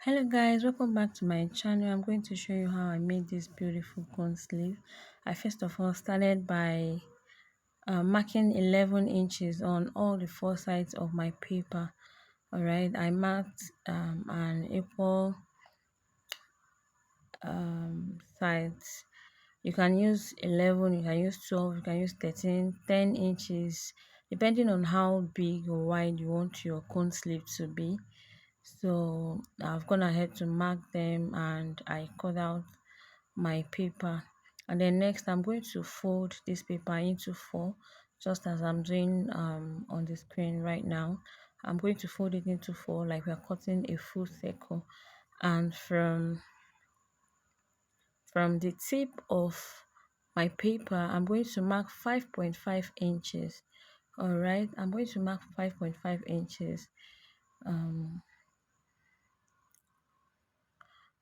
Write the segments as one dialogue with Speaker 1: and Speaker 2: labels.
Speaker 1: Hello guys, welcome back to my channel. I'm going to show you how I made this beautiful cone sleeve. I first of all started by marking 11 inches on all the four sides of my paper. Alright, I marked an equal sides. You can use 11, you can use 12, you can use 13, 10 inches, depending on how big or wide you want your cone sleeve to be. So I've gone ahead to mark them and I cut out my paper, and then next I'm going to fold this paper into four, just as I'm doing on the screen right now. I'm going to fold it into four like we're cutting a full circle, and from the tip of my paper I'm going to mark 5.5 inches. All right, I'm going to mark 5.5 inches,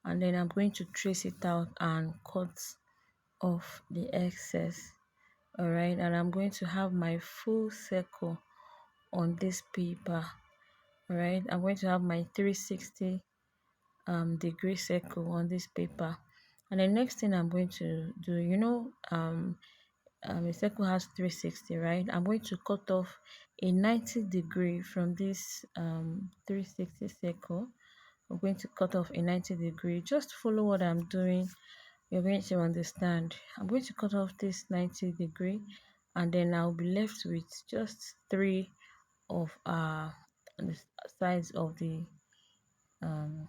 Speaker 1: and then I'm going to trace it out and cut off the excess. All right, and I'm going to have my full circle on this paper. All right, I'm going to have my 360 degree circle on this paper. And the next thing I'm going to do, a circle has 360, right? I'm going to cut off a 90 degree from this 360 circle. I'm going to cut off a 90 degree. Just follow what I'm doing, you're going to understand. I'm going to cut off this 90 degree, and then I'll be left with just three of the sides of the um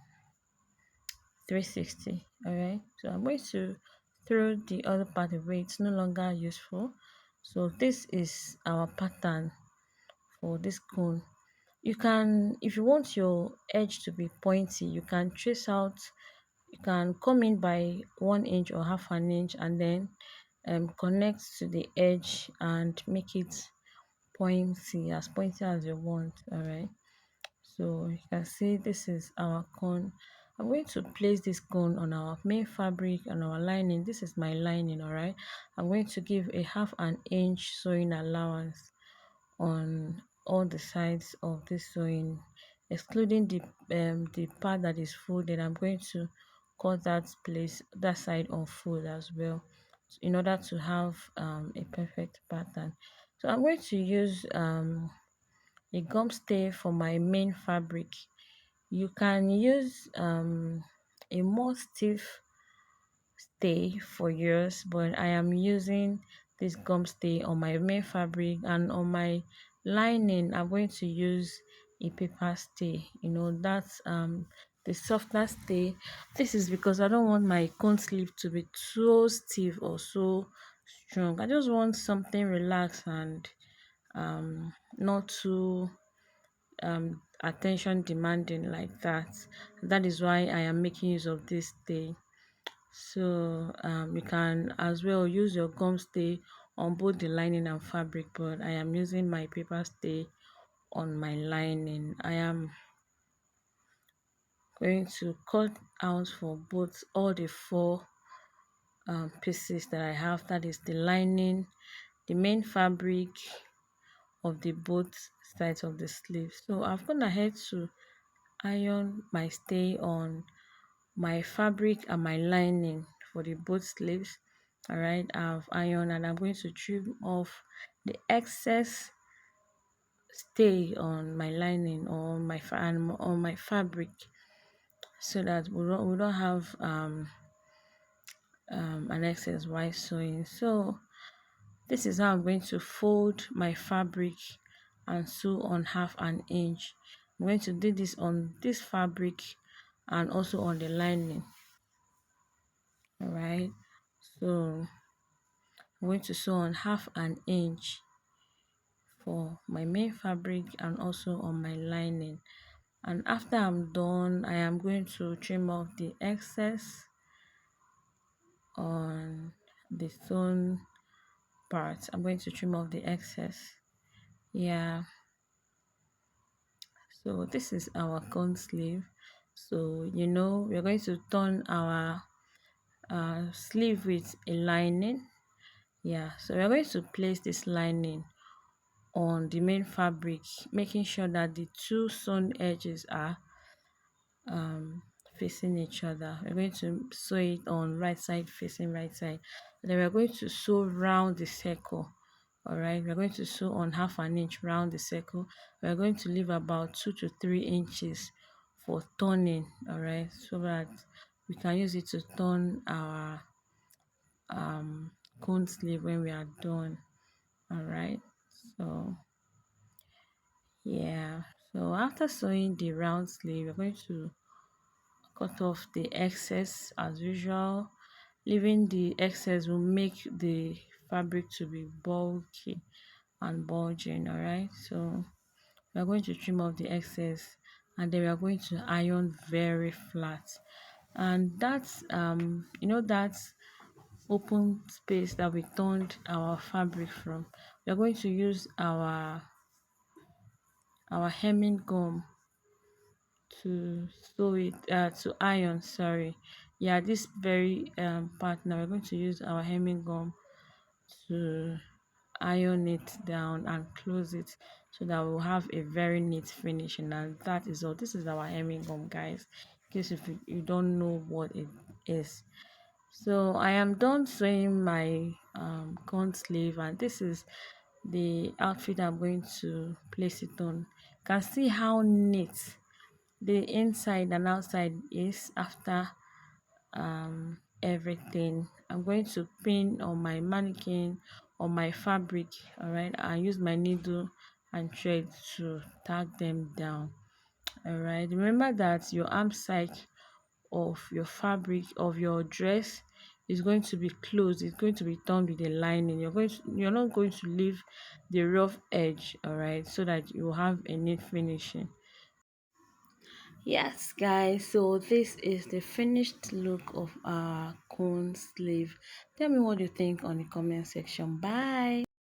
Speaker 1: 360. All right, so I'm going to throw the other part away, it's no longer useful. So this is our pattern for this cone. You can, if you want your edge to be pointy, you can trace out, you can come in by 1 inch or half an inch, and then connect to the edge and make it pointy as you want. All right, so you can see this is our cone. I'm going to place this cone on our main fabric and our lining. This is my lining. All right, I'm going to give a half an inch sewing allowance on all the sides of this sewing, excluding the part that is folded. I'm going to cut that side unfold as well, in order to have a perfect pattern. So I'm going to use a gum stay for my main fabric. You can use a more stiff stay for yours, but I am using this gum stay on my main fabric, and on my lining I'm going to use a paper stay. That's the softer stay. This is because I don't want my cone sleeve to be so stiff or so strong. I just want something relaxed and not too attention demanding like that. That is why I am making use of this stay. So you can as well use your gum stay on both the lining and fabric, but I am using my paper stay on my lining. I am going to cut out for both all the four pieces that I have, that is the lining, the main fabric of the both sides of the sleeve. So I've gone ahead to iron my stay on my fabric and my lining for the both sleeves. All right, I've ironed, and I'm going to trim off the excess stay on my lining or on my fabric, so that we don't have an excess while sewing. So this is how I'm going to fold my fabric and sew on half an inch. I'm going to do this on this fabric and also on the lining. All right, so I'm going to sew on half an inch for my main fabric and also on my lining. And after I'm done, I am going to trim off the excess on the sewn part. I'm going to trim off the excess. Yeah, so this is our cone sleeve. So we're going to turn our sleeve with a lining. Yeah, so we're going to place this lining on the main fabric, making sure that the two sewn edges are facing each other. We're going to sew it on right side facing right side. Then we're going to sew round the circle. All right, we're going to sew on half an inch round the circle. We're going to leave about 2 to 3 inches for turning. All right, so that we can use it to turn our cone sleeve when we are done. All right, so yeah, so after sewing the round sleeve, we're going to cut off the excess as usual. Leaving the excess will make the fabric to be bulky and bulging. All right, so we are going to trim off the excess, and then we are going to iron very flat. And that's that's open space that we turned our fabric from. We are going to use our hemming gum to sew it to iron, sorry. Yeah, this very part now we're going to use our hemming gum to iron it down and close it, so that we'll have a very neat finishing. And that is all. This is our hemming gum, guys, in case if you don't know what it is. So I am done sewing my corn sleeve, and this is the outfit I'm going to place it on. You can see how neat the inside and outside is after everything. I'm going to pin on my mannequin on my fabric. All right, I use my needle and thread to tag them down. All right, remember that your arm side of your fabric of your dress is going to be closed. It's going to be turned with a lining. You're not going to leave the rough edge. All right, so that you have a neat finishing. Yes, guys, so this is the finished look of our cone sleeve. Tell me what you think on the comment section. Bye.